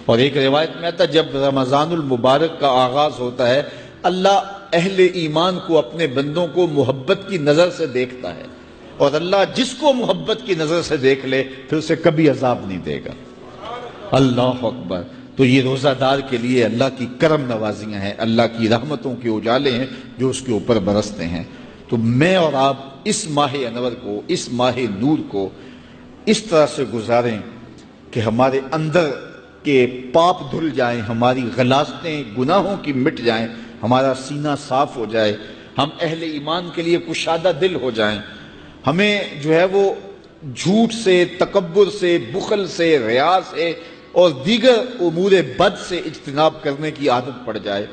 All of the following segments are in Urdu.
اور ایک روایت میں آتا ہے جب رمضان المبارک کا آغاز ہوتا ہے اللہ اہل ایمان کو اپنے بندوں کو محبت کی نظر سے دیکھتا ہے، اور اللہ جس کو محبت کی نظر سے دیکھ لے پھر اسے کبھی عذاب نہیں دے گا۔ اللہ اکبر۔ تو یہ روزہ دار کے لیے اللہ کی کرم نوازیاں ہیں، اللہ کی رحمتوں کے اجالے ہیں جو اس کے اوپر برستے ہیں۔ تو میں اور آپ اس ماہ انور کو، اس ماہ نور کو اس طرح سے گزاریں کہ ہمارے اندر کے پاپ دھل جائیں، ہماری غلاظتیں گناہوں کی مٹ جائیں، ہمارا سینہ صاف ہو جائے، ہم اہل ایمان کے لیے کشادہ دل ہو جائیں، ہمیں جو ہے وہ جھوٹ سے، تکبر سے، بخل سے، ریا سے اور دیگر امور بد سے اجتناب کرنے کی عادت پڑ جائے۔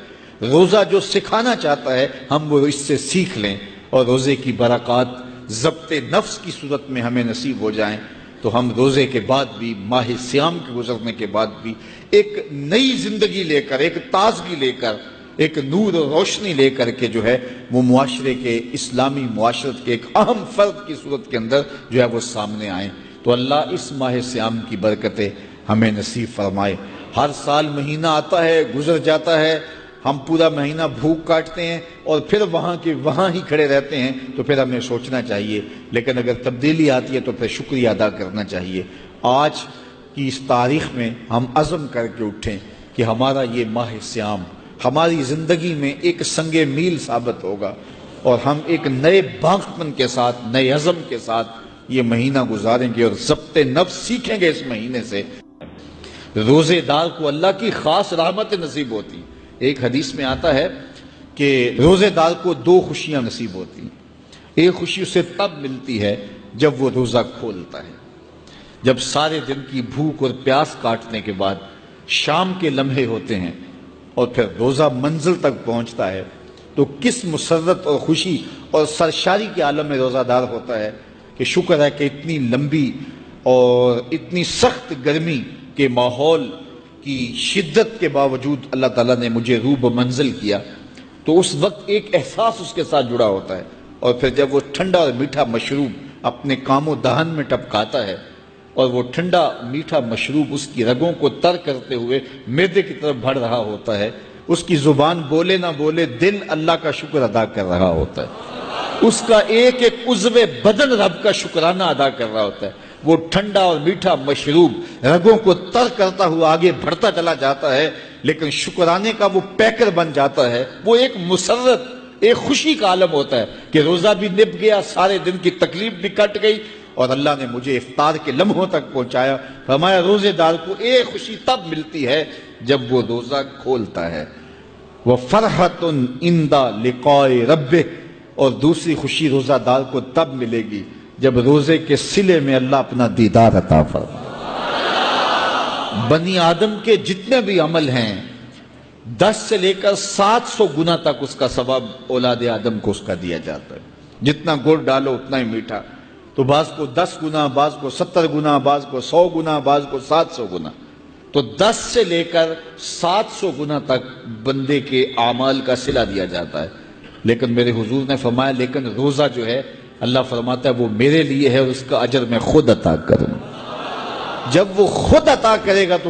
روزہ جو سکھانا چاہتا ہے ہم وہ اس سے سیکھ لیں، اور روزے کی برکات ضبط نفس کی صورت میں ہمیں نصیب ہو جائیں، تو ہم روزے کے بعد بھی، ماہ صیام کے گزرنے کے بعد بھی ایک نئی زندگی لے کر، ایک تازگی لے کر، ایک نور و روشنی لے کر کے جو ہے وہ معاشرے کے، اسلامی معاشرت کے ایک اہم فرد کی صورت کے اندر جو ہے وہ سامنے آئیں۔ تو اللہ اس ماہ صیام کی برکتیں ہمیں نصیب فرمائے۔ ہر سال مہینہ آتا ہے، گزر جاتا ہے، ہم پورا مہینہ بھوک کاٹتے ہیں اور پھر وہاں کے وہاں ہی کھڑے رہتے ہیں، تو پھر ہمیں سوچنا چاہیے، لیکن اگر تبدیلی آتی ہے تو پھر شکریہ ادا کرنا چاہیے۔ آج کی اس تاریخ میں ہم عزم کر کے اٹھیں کہ ہمارا یہ ماہ صیام ہماری زندگی میں ایک سنگ میل ثابت ہوگا، اور ہم ایک نئے باغپن کے ساتھ، نئے عزم کے ساتھ یہ مہینہ گزاریں گے اور ضبط نفس سیکھیں گے۔ اس مہینے سے روزے دار کو اللہ کی خاص رحمت نصیب ہوتی۔ ایک حدیث میں آتا ہے کہ روزے دار کو دو خوشیاں نصیب ہوتی ہیں۔ ایک خوشی اسے تب ملتی ہے جب وہ روزہ کھولتا ہے، جب سارے دن کی بھوک اور پیاس کاٹنے کے بعد شام کے لمحے ہوتے ہیں اور پھر روزہ منزل تک پہنچتا ہے، تو کس مسرت اور خوشی اور سرشاری کے عالم میں روزہ دار ہوتا ہے کہ شکر ہے کہ اتنی لمبی اور اتنی سخت گرمی کے ماحول کی شدت کے باوجود اللہ تعالیٰ نے مجھے روب منزل کیا۔ تو اس وقت ایک احساس اس کے ساتھ جڑا ہوتا ہے، اور پھر جب وہ ٹھنڈا اور میٹھا مشروب اپنے کام و دہن میں ٹپکاتا ہے اور وہ ٹھنڈا میٹھا مشروب اس کی رگوں کو تر کرتے ہوئے معدے کی طرف بڑھ رہا ہوتا ہے، اس کی زبان بولے نہ بولے دل اللہ کا شکر ادا کر رہا ہوتا ہے، اس کا ایک ایک عضو بدن رب کا شکرانہ ادا کر رہا ہوتا ہے۔ وہ ٹھنڈا اور میٹھا مشروب رگوں کو تر کرتا ہوا آگے بڑھتا چلا جاتا ہے، لیکن شکرانے کا وہ پیکر بن جاتا ہے۔ وہ ایک مسرت، ایک خوشی کا عالم ہوتا ہے کہ روزہ بھی نب گیا، سارے دن کی تکلیف بھی کٹ گئی، اور اللہ نے مجھے افطار کے لمحوں تک پہنچایا۔ فرمایا روزے دار کو ایک خوشی تب ملتی ہے جب وہ روزہ کھولتا ہے، وَفَرْحَةٌ عِنْدَ لِقَاءِ رَبِّهِ، اور دوسری خوشی روزہ دار کو تب ملے گی جب روزے کے صلے میں اللہ اپنا دیدار عطا فرمائے۔ بنی آدم کے جتنے بھی عمل ہیں 10 سے لے کر 700 گنا تک اس کا ثواب اولاد آدم کو اس کا دیا جاتا ہے۔ جتنا گڑ ڈالو اتنا ہی میٹھا، تو بعض کو 10 گنا، بعض کو 70 گنا، بعض کو 100 گنا، بعض کو 700 گنا، تو 10 سے لے کر 700 گنا تک بندے کے اعمال کا صلہ دیا جاتا ہے۔ لیکن میرے حضور نے فرمایا لیکن روزہ جو ہے اللہ فرماتا ہے وہ میرے لیے ہے اور اس کا اجر میں خود عطا کروں۔ جب وہ خود عطا کرے گا تو